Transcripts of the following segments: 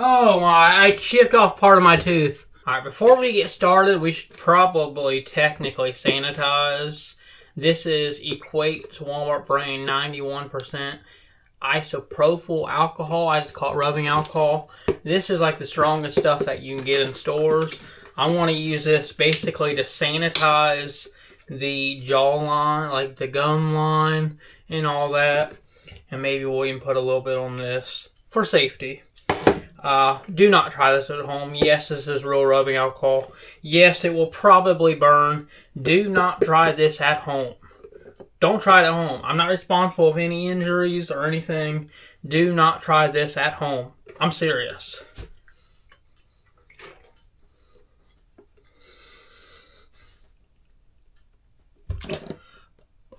Oh my, I chipped off part of my tooth. Alright, before we get started, we should probably technically sanitize. This is Equate's Walmart brand 91% isopropyl alcohol. I just call it rubbing alcohol. This is like the strongest stuff that you can get in stores. I want to use this basically to sanitize the jaw line, like the gum line and all that. And maybe we'll even put a little bit on this for safety. Do not try this at home. Yes, this is real rubbing alcohol. Yes, it will probably burn. Do not try this at home. Don't try it at home. I'm not responsible for any injuries or anything. Do not try this at home. I'm serious.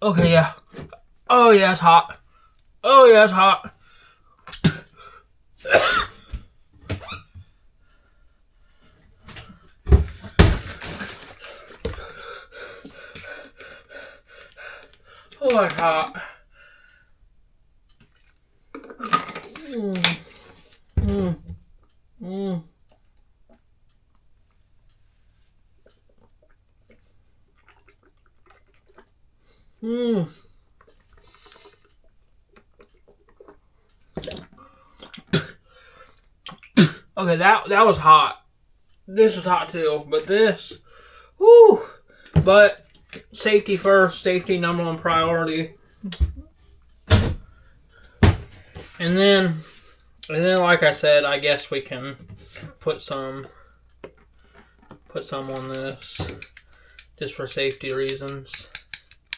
Okay, yeah. Oh, yeah, it's hot. Oh, yeah, it's hot. Oh, it's hot. Okay, that was hot. This was hot too, but this, whoo! But safety first, safety number one priority. And then like I said, I guess we can put some on this just for safety reasons.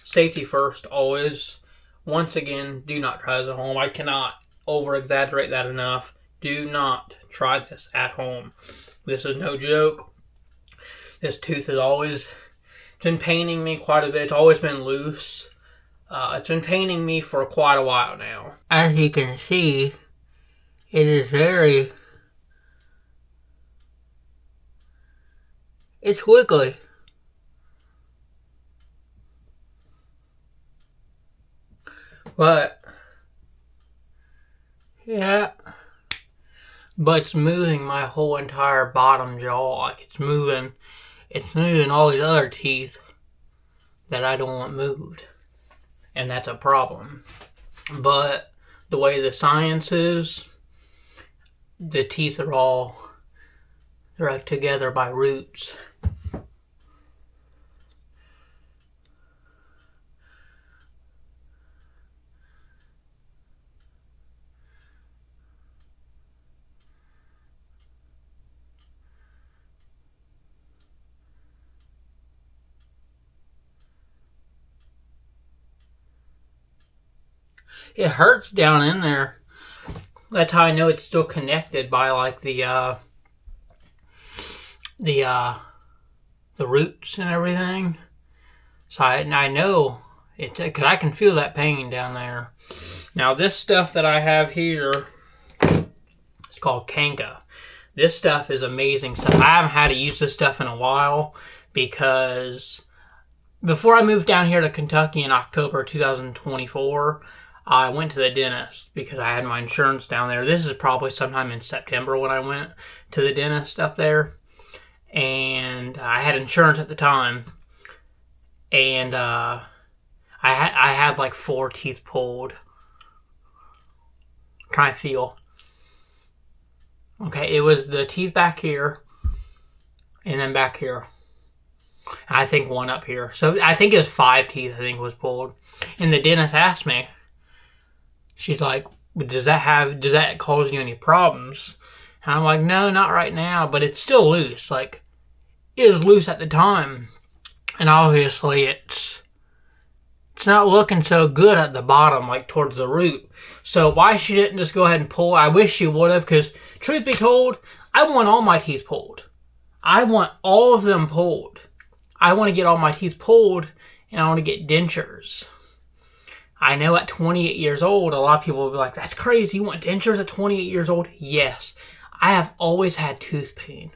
Safety first, always. Once again, do not try this at home. I cannot over exaggerate that enough. Do not try this at home. This is no joke. This tooth has always been paining me quite a bit. It's always been loose. It's been paining me for quite a while now. As you can see, it is it's wiggly. But, yeah. But it's moving my whole entire bottom jaw. Like it's moving all these other teeth that I don't want moved. And that's a problem. But the way the science is, the teeth are they're like together by roots. It hurts down in there. That's how I know it's still connected by like the roots and everything. So I know it because I can feel that pain down there. Now this stuff that I have here is called Kanka. This stuff is amazing stuff. I haven't had to use this stuff in a while because before I moved down here to Kentucky in October 2024, I went to the dentist because I had my insurance down there. This is probably sometime in September when I went to the dentist up there. And I had insurance at the time. And I had like 4 teeth pulled. I'm trying to feel. Okay, it was the teeth back here. And then back here. I think 1 up here. So I think it was 5 teeth I think was pulled. And the dentist asked me, she's like, does that cause you any problems? And I'm like, no, not right now, but it's still loose. Like, it was loose at the time. And obviously it's not looking so good at the bottom, like towards the root. So why she didn't just go ahead and pull? I wish she would have, because truth be told, I want all my teeth pulled. I want all of them pulled. I want to get all my teeth pulled, and I want to get dentures. I know at 28 years old, a lot of people will be like, that's crazy, you want dentures at 28 years old? Yes. I have always had tooth pain.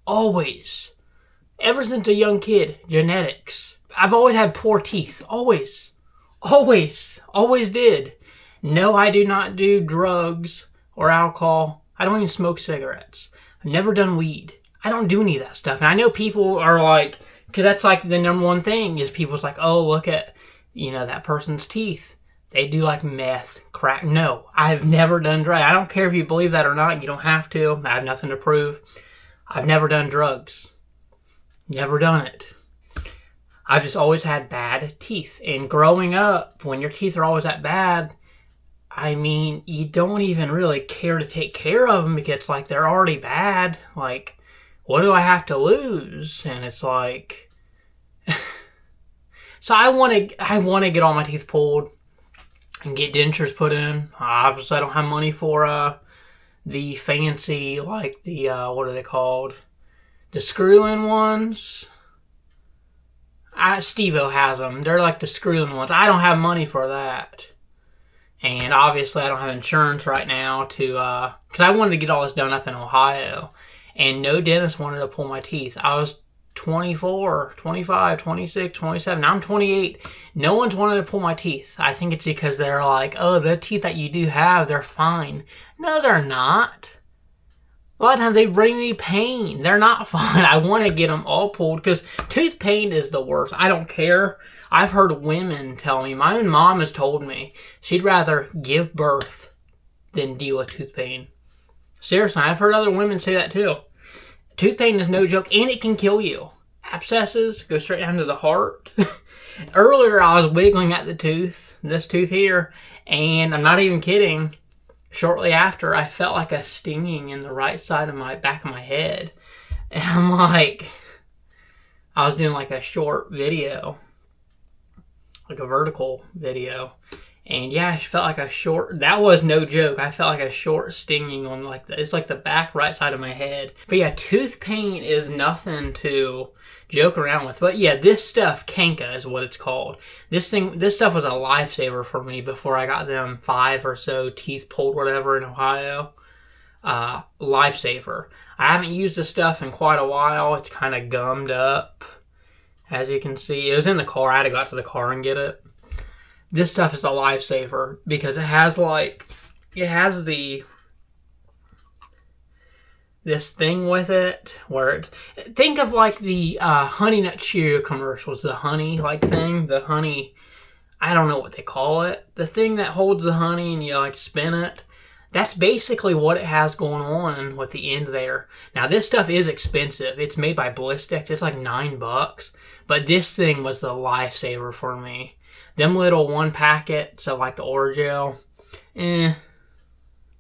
Always. Ever since a young kid. Genetics. I've always had poor teeth. Always. Always. Always did. No, I do not do drugs or alcohol. I don't even smoke cigarettes. I've never done weed. I don't do any of that stuff. And I know people are like, because that's like the number one thing is people's like, oh, look at, that person's teeth. They do like meth, crack. No, I've never done drugs. I don't care if you believe that or not. You don't have to. I have nothing to prove. I've never done drugs. Never done it. I've just always had bad teeth. And growing up, when your teeth are always that bad, I mean, you don't even really care to take care of them because it's like they're already bad. Like, what do I have to lose? And it's like, so I want to get all my teeth pulled and get dentures put in. Obviously, I don't have money for the fancy, like the what are they called? The screw-in ones. Steve-O has them. They're like the screw-in ones. I don't have money for that. And obviously I don't have insurance right now to, because I wanted to get all this done up in Ohio. And no dentist wanted to pull my teeth. I was 24, 25, 26, 27. Now I'm 28. No one's wanted to pull my teeth. I think it's because they're like, oh, the teeth that you do have, they're fine. No, they're not. A lot of times they bring me pain. They're not fine. I want to get them all pulled because tooth pain is the worst. I don't care. I've heard women tell me, my own mom has told me, she'd rather give birth than deal with tooth pain. Seriously, I've heard other women say that too. Tooth pain is no joke, and it can kill you. Abscesses go straight down to the heart. Earlier, I was wiggling at the tooth, this tooth here, and I'm not even kidding. Shortly after, I felt like a stinging in the right side of my back of my head. And I'm like, I was doing like a short video, like a vertical video. And yeah, I felt like a short, that was no joke. I felt like a short stinging on like, it's like the back right side of my head. But yeah, tooth pain is nothing to joke around with. But yeah, this stuff, Kanka is what it's called. This stuff was a lifesaver for me before I got them 5 or so teeth pulled, whatever, in Ohio. Lifesaver. I haven't used this stuff in quite a while. It's kind of gummed up, as you can see. It was in the car. I had to go out to the car and get it. This stuff is a lifesaver because it has this thing with it where it's, think of like the Honey Nut Cheerio commercials, the honey like thing, the honey, I don't know what they call it, the thing that holds the honey and you like spin it. That's basically what it has going on with the end there. Now this stuff is expensive. It's made by Blistex. It's like $9, but this thing was the lifesaver for me. Them little 1 packets of like the Orajel, it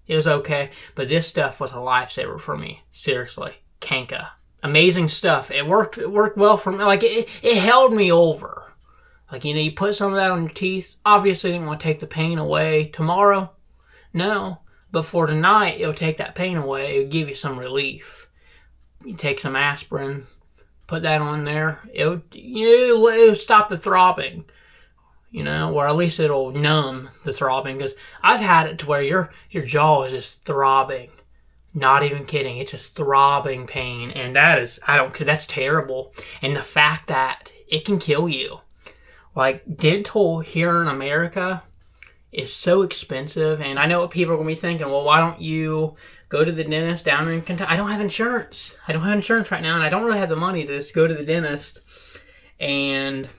was okay. But this stuff was a lifesaver for me. Seriously. Kanka. Amazing stuff. It worked well for me. Like it held me over. Like, you put some of that on your teeth. Obviously, didn't want to take the pain away tomorrow. No. But for tonight, it'll take that pain away. It'll give you some relief. You take some aspirin, put that on there. It'll stop the throbbing. Or at least it'll numb the throbbing. Because I've had it to where your jaw is just throbbing. Not even kidding. It's just throbbing pain. And that's terrible. And the fact that it can kill you. Like, dental here in America is so expensive. And I know what people are going to be thinking, well, why don't you go to the dentist down in Kentucky? I don't have insurance. I don't have insurance right now. And I don't really have the money to just go to the dentist and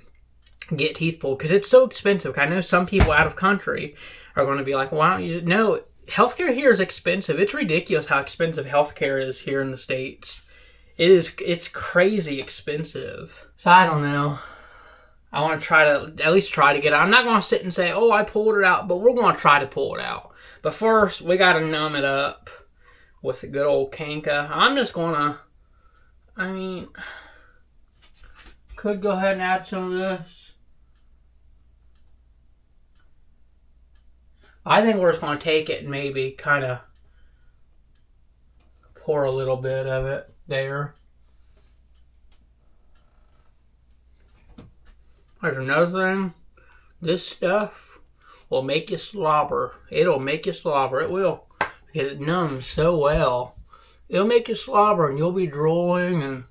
get teeth pulled because it's so expensive. I know some people out of country are going to be like, why don't you? No, healthcare here is expensive. It's ridiculous how expensive healthcare is here in the States. It's crazy expensive. So I don't know. I want to at least try to get it. I'm not going to sit and say, oh, I pulled it out, but we're going to try to pull it out. But first, we got to numb it up with the good old Kanka. I'm just going to, could go ahead and add some of this. I think we're just going to take it and maybe kind of pour a little bit of it there. There's another thing. This stuff will make you slobber. It'll make you slobber. It will. Because it numbs so well. It'll make you slobber and you'll be drooling and...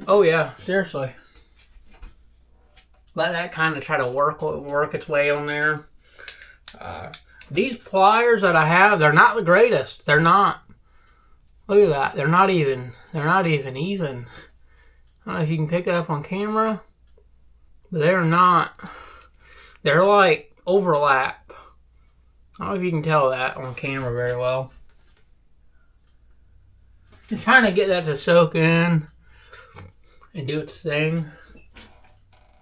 Oh yeah, seriously. Let that kind of try to work its way on there. These pliers that I have, they're not the greatest. They're not. Look at that. They're not even even. I don't know if you can pick it up on camera, but they're not. They're like overlap. I don't know if you can tell that on camera very well. Just trying to get that to soak in and do its thing.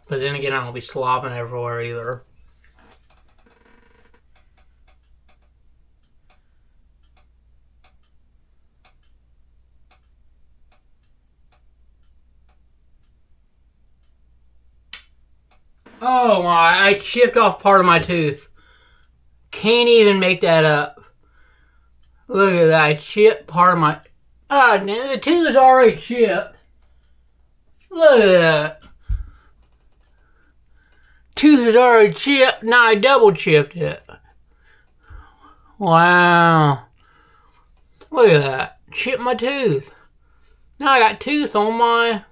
But then again, I don't be slopping everywhere either. Oh my, I chipped off part of my tooth. Can't even make that up. Look at that, I chipped part of my... Ah, the tooth is already chipped. Look at that. Tooth is already chipped. Now I double chipped it. Wow. Look at that. Chipped my tooth. Now I got tooth on my...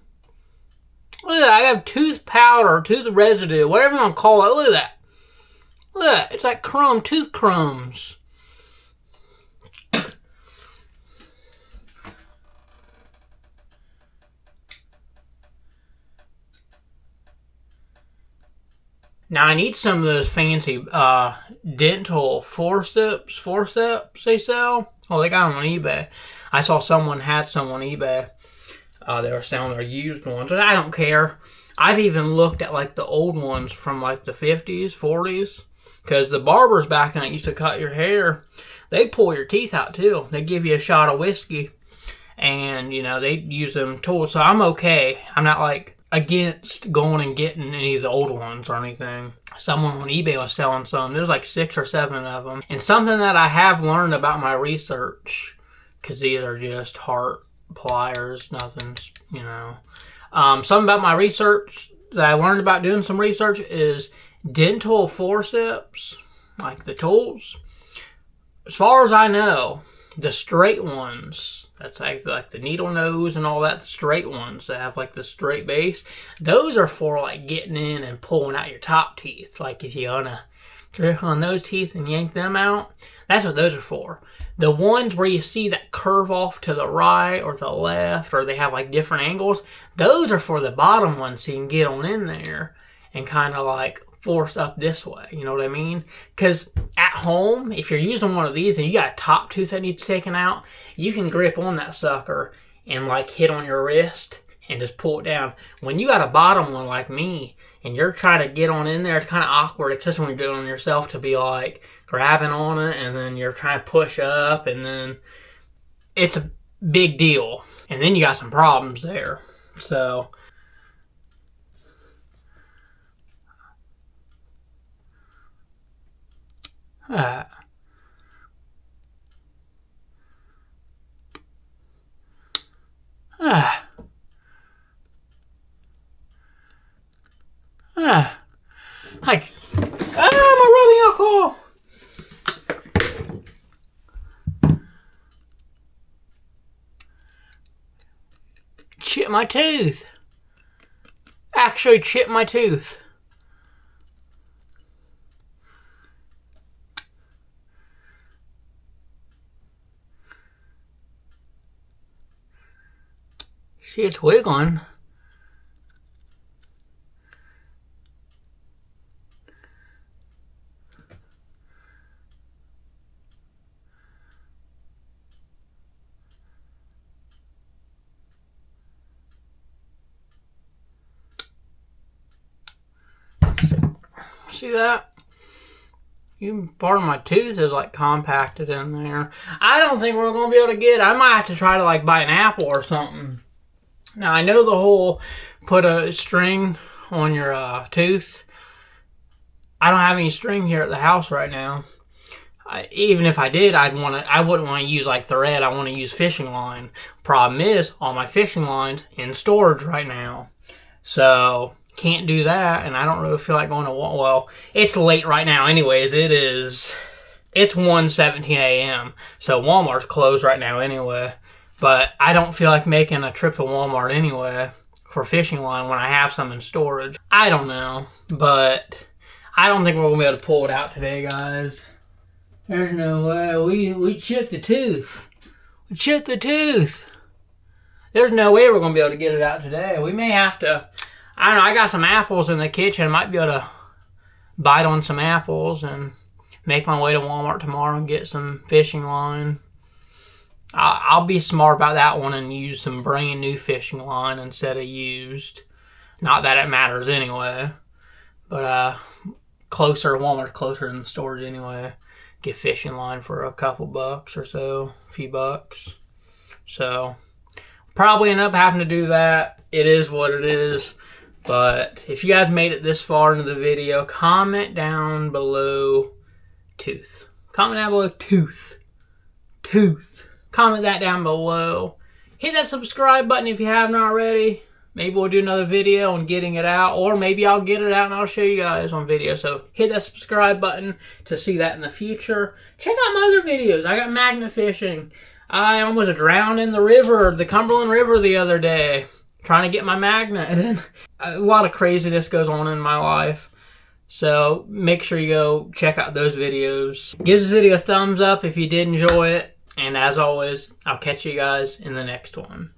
Look at that. I have tooth powder, tooth residue, whatever you want to call it. Look at that. Look at that. It's like tooth crumbs. Now I need some of those fancy dental forceps they sell. Oh, they got them on eBay. I saw someone had some on eBay. They were selling their used ones, but I don't care. I've even looked at like the old ones from like the 50s, 40s, because the barbers back then used to cut your hair. They pull your teeth out too. They give you a shot of whiskey, and you know they use them tools. So I'm okay. I'm not like against going and getting any of the old ones or anything. Someone on eBay was selling some. There's like 6 or 7 of them. And something that I have learned about my research, because these are just heart pliers, nothing's, you know. Something about my research that I learned about doing some research is dental forceps, like the tools. As far as I know, the straight ones, that's like the needle nose and all that, the straight ones that have like the straight base, those are for like getting in and pulling out your top teeth. Like if you want to grip on those teeth and yank them out, that's what those are for. The ones where you see that curve off to the right or the left, or they have like different angles, those are for the bottom ones, so you can get on in there and kind of like force up this way, you know what I mean? Because at home, if you're using one of these and you got a top tooth that needs taken out, you can grip on that sucker and like hit on your wrist and just pull it down. When you got a bottom one like me and you're trying to get on in there, it's kind of awkward, especially when you're doing it yourself, to be like grabbing on it and then you're trying to push up, and then it's a big deal. And then you got some problems there. So Ah, Hi. My rubbing alcohol. Chip my tooth. Actually chip my tooth. See, it's wiggling. See that? Even part of my tooth is like compacted in there. I don't think we're going to be able to get it. I might have to try to like buy an apple or something. Now I know the whole put a string on your tooth. I don't have any string here at the house right now. Even if I did, I wouldn't want to use like thread. I want to use fishing line. Problem is, all my fishing lines in storage right now, so can't do that. And I don't really feel like going to well. It's late right now, anyways. It's 1:17 a.m. So Walmart's closed right now anyway. But I don't feel like making a trip to Walmart anyway for fishing line when I have some in storage. I don't know, but I don't think we're gonna be able to pull it out today, guys. There's no way. We chipped the tooth. We chipped the tooth. There's no way we're going to be able to get it out today. We may have to, I don't know, I got some apples in the kitchen. I might be able to bite on some apples and make my way to Walmart tomorrow and get some fishing line. I'll be smart about that one and use some brand new fishing line instead of used. Not that it matters anyway. But Walmart's closer than the stores anyway. Get fishing line for a couple bucks or so, a few bucks. So probably end up having to do that. It is what it is. But if you guys made it this far into the video, comment down below tooth. Comment down below tooth. Tooth. Comment that down below. Hit that subscribe button if you haven't already. Maybe we'll do another video on getting it out. Or maybe I'll get it out and I'll show you guys on video. So hit that subscribe button to see that in the future. Check out my other videos. I got magnet fishing. I almost drowned in the river, the Cumberland River the other day, trying to get my magnet. And a lot of craziness goes on in my life. So make sure you go check out those videos. Give this video a thumbs up if you did enjoy it. And as always, I'll catch you guys in the next one.